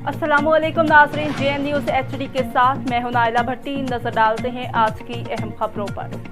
अस्सलाम वालेकुम नाज़रीन, JN न्यूज़ HD के साथ मैं हूं नाइला भट्टी। नजर डालते हैं आज की अहम खबरों पर।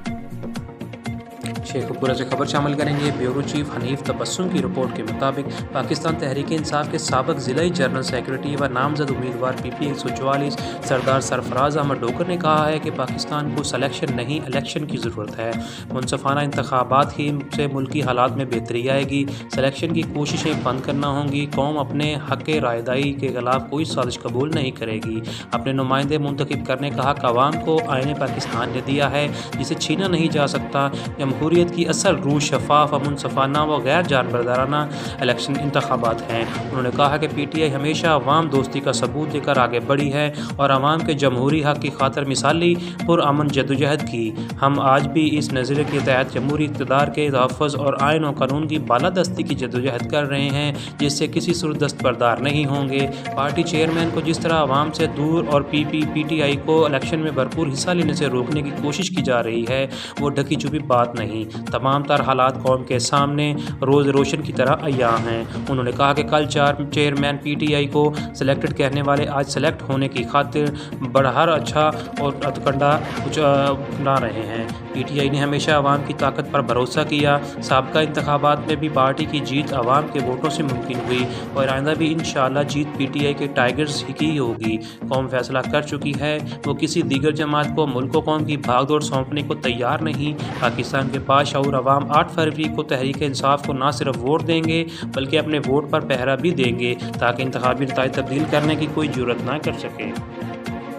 शेखपुरा से खबर शामिल करेंगे। ब्यूरो चीफ हनीफ तबस्सुम की रिपोर्ट के मुताबिक पाकिस्तान तहरीक इंसाफ के साबिक ज़िला जनरल सेक्रेटरी व नामजद उम्मीदवार PP 144 सरदार सरफराज अहमद डोकर ने कहा है कि पाकिस्तान को सलेक्शन नहीं इलेक्शन की ज़रूरत है। मुनसफाना इंतखाबात ही से मुल्की हालात में बेहतरी आएगी। सलेक्शन की कोशिशें बंद करना होंगी। कौम अपने हक़ रायदाई के खिलाफ कोई साजिश कबूल नहीं करेगी। अपने नुमाइंदे मुंतखब करने का हक़ आवाम को आईने पाकिस्तान ने दिया है, जिसे छीना नहीं जा सकता। जमहूरियत की असल रूह शफाफ, मुनसफाना व गैर जानबरदाराना इलेक्शन इंतखाबात हैं। उन्होंने कहा कि PTI हमेशा अवाम दोस्ती का सबूत देकर आगे बढ़ी है और अवाम के जमहूरी हक़ की खातर मिसाली पुरअमन जदोजहद की। हम आज भी इस नज़रिए के तहत जमहूरी इक़्तिदार के तहफ़्फ़ुज़ और आइन और कानून की बालादस्ती की जदोजहद कर रहे हैं, जिससे किसी सूरत दस्तबरदार नहीं होंगे। पार्टी चेयरमैन को जिस तरह अवाम से दूर और PTI को इलेक्शन में भरपूर हिस्सा लेने से रोकने की कोशिश की जा रही है, वो ढकी छुपी बात नहीं। तमाम तर हालात कौम के सामने रोज़ रोशन की तरह अय्या हैं। उन्होंने कहा कि कल 4 चेयरमैन PTI को सिलेक्टेड कहने वाले आज सेलेक्ट होने की खातिर बढ़हर अच्छा और अतकंडा ना रहे हैं। PTI ने हमेशा अवाम की ताकत पर भरोसा किया। साबका इंतखाबात में भी पार्टी की जीत अवाम के वोटों से मुमकिन हुई और आइंदा भी इंशाअल्लाह जीत PTI के टाइगर्स ही की होगी। कौम फैसला कर चुकी है, वो किसी दीगर जमात को मुल्क कौम की भागदौड़ सौंपने को तैयार नहीं। पाकिस्तान के बाशऊर अवाम 8 फरवरी को तहरीक इंसाफ को ना सिर्फ वोट देंगे बल्कि अपने वोट पर पहरा भी देंगे, ताकि इंतखाबी नताइज तब्दील करने की कोई जुर्रत ना कर सके।